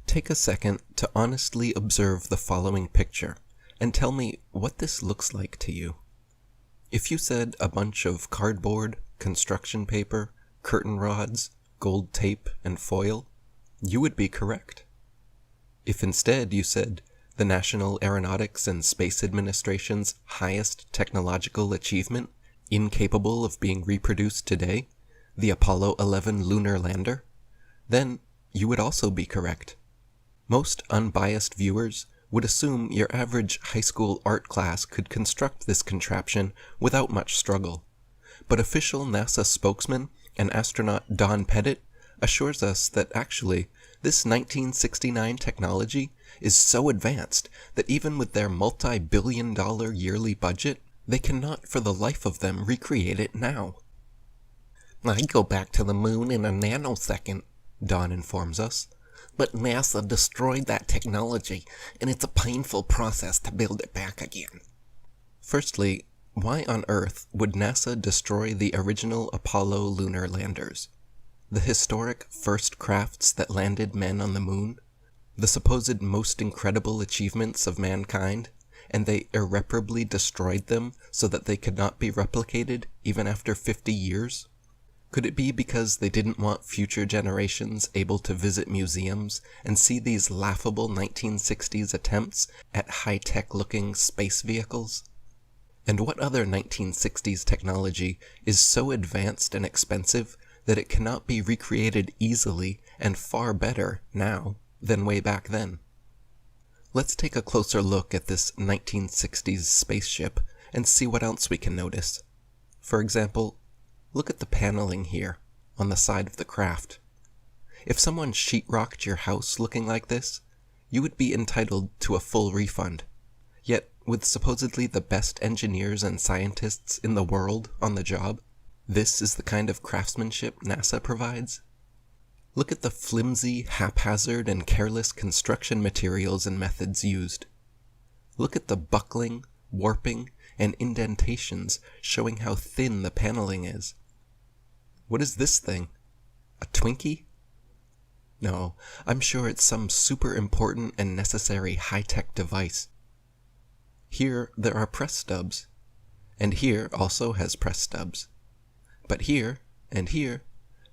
Take a second to honestly observe the following picture and tell me what this looks like to you. If you said a bunch of cardboard, construction paper, curtain rods, gold tape, and foil, you would be correct. If instead you said the National Aeronautics and Space Administration's highest technological achievement, incapable of being reproduced today, the Apollo 11 lunar lander, then you would also be correct. Most unbiased viewers would assume your average high school art class could construct this contraption without much struggle. But official NASA spokesman and astronaut Don Pettit assures us that actually, this 1969 technology is so advanced that even with their multi-billion-dollar yearly budget, they cannot for the life of them recreate it now. "I'd go back to the moon in a nanosecond," Don informs us. "But NASA destroyed that technology, and it's a painful process to build it back again." Firstly, why on earth would NASA destroy the original Apollo lunar landers? The historic first crafts that landed men on the moon? The supposed most incredible achievements of mankind? And they irreparably destroyed them so that they could not be replicated even after 50 years? Could it be because they didn't want future generations able to visit museums and see these laughable 1960s attempts at high-tech looking space vehicles? And what other 1960s technology is so advanced and expensive that it cannot be recreated easily and far better now than way back then? Let's take a closer look at this 1960s spaceship and see what else we can notice. For example, look at the paneling here, on the side of the craft. If someone sheetrocked your house looking like this, you would be entitled to a full refund. Yet, with supposedly the best engineers and scientists in the world on the job, this is the kind of craftsmanship NASA provides? Look at the flimsy, haphazard, and careless construction materials and methods used. Look at the buckling, warping, and indentations showing how thin the paneling is. What is this thing? A Twinkie? No, I'm sure it's some super important and necessary high-tech device. Here there are press stubs, and here also has press stubs. But here, and here,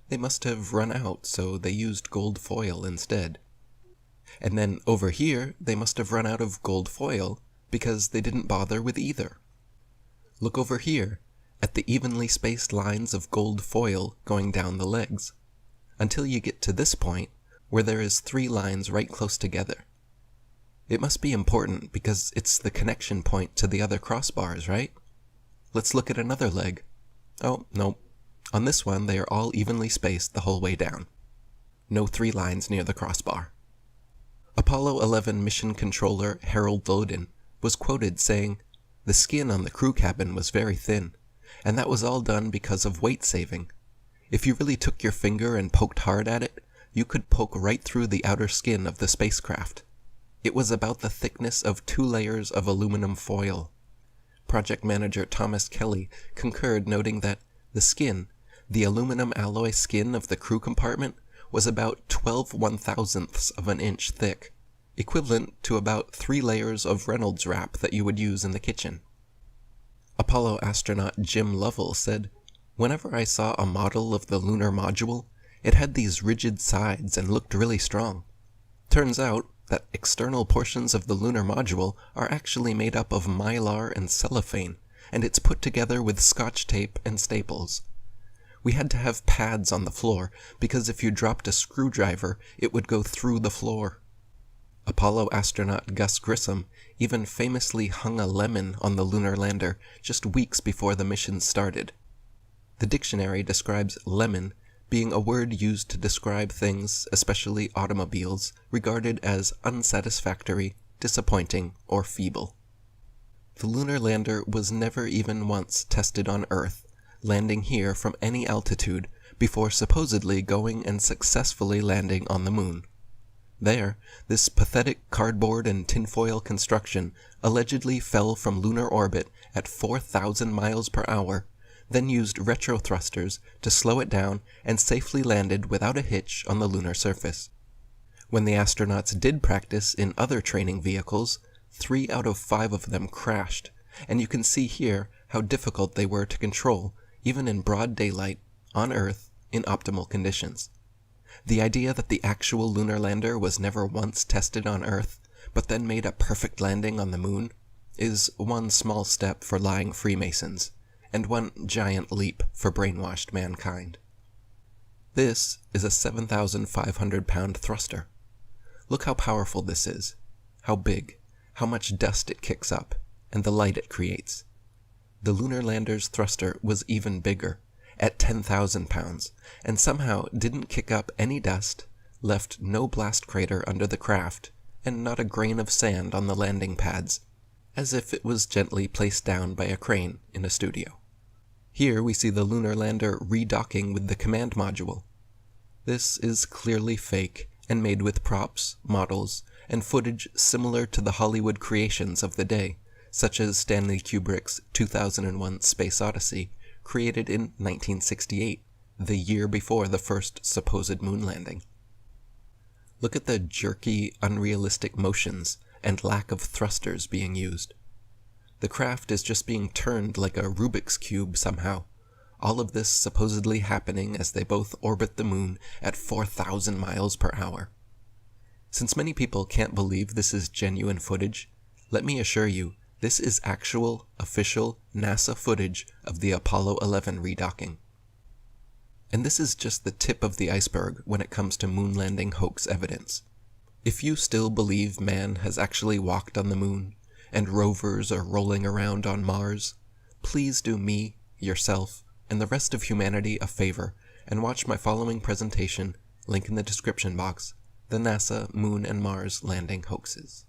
they must have run out, so they used gold foil instead. And then over here, they must have run out of gold foil because they didn't bother with either. Look over here at the evenly spaced lines of gold foil going down the legs, until you get to this point where there is 3 lines right close together. It must be important because it's the connection point to the other crossbars, right? Let's look at another leg. Oh, no. On this one, they are all evenly spaced the whole way down. No 3 lines near the crossbar. Apollo 11 mission controller Harold Loden was quoted saying, "The skin on the crew cabin was very thin, and that was all done because of weight saving. If you really took your finger and poked hard at it, you could poke right through the outer skin of the spacecraft. It was about the thickness of 2 layers of aluminum foil." Project manager Thomas Kelly concurred, noting that the skin, the aluminum alloy skin of the crew compartment, was about 12 1/1000ths of an inch thick, equivalent to about 3 layers of Reynolds wrap that you would use in the kitchen. Apollo astronaut Jim Lovell said, "Whenever I saw a model of the lunar module, it had these rigid sides and looked really strong. Turns out that external portions of the lunar module are actually made up of mylar and cellophane, and it's put together with Scotch tape and staples. We had to have pads on the floor, because if you dropped a screwdriver, it would go through the floor." Apollo astronaut Gus Grissom even famously hung a lemon on the lunar lander just weeks before the mission started. The dictionary describes lemon being a word used to describe things, especially automobiles, regarded as unsatisfactory, disappointing, or feeble. The lunar lander was never even once tested on Earth, landing here from any altitude before supposedly going and successfully landing on the moon. There, this pathetic cardboard and tinfoil construction allegedly fell from lunar orbit at 4,000 miles per hour, then used retro thrusters to slow it down and safely landed without a hitch on the lunar surface. When the astronauts did practice in other training vehicles, 3 out of 5 of them crashed, and you can see here how difficult they were to control, even in broad daylight, on Earth, in optimal conditions. The idea that the actual lunar lander was never once tested on Earth, but then made a perfect landing on the moon, is one small step for lying Freemasons, and one giant leap for brainwashed mankind. This is a 7,500-pound thruster. Look how powerful this is, how big, how much dust it kicks up, and the light it creates. The lunar lander's thruster was even bigger, at 10,000 pounds, and somehow didn't kick up any dust, left no blast crater under the craft, and not a grain of sand on the landing pads, as if it was gently placed down by a crane in a studio. Here we see the lunar lander redocking with the command module. This is clearly fake and made with props, models, and footage similar to the Hollywood creations of the day, such as Stanley Kubrick's 2001 Space Odyssey, created in 1968, the year before the first supposed moon landing. Look at the jerky, unrealistic motions and lack of thrusters being used. The craft is just being turned like a Rubik's Cube somehow, all of this supposedly happening as they both orbit the moon at 4,000 miles per hour. Since many people can't believe this is genuine footage, let me assure you, this is actual, official NASA footage of the Apollo 11 redocking. And this is just the tip of the iceberg when it comes to moon landing hoax evidence. If you still believe man has actually walked on the moon, and rovers are rolling around on Mars, please do me, yourself, and the rest of humanity a favor and watch my following presentation, link in the description box, the NASA Moon and Mars Landing Hoaxes.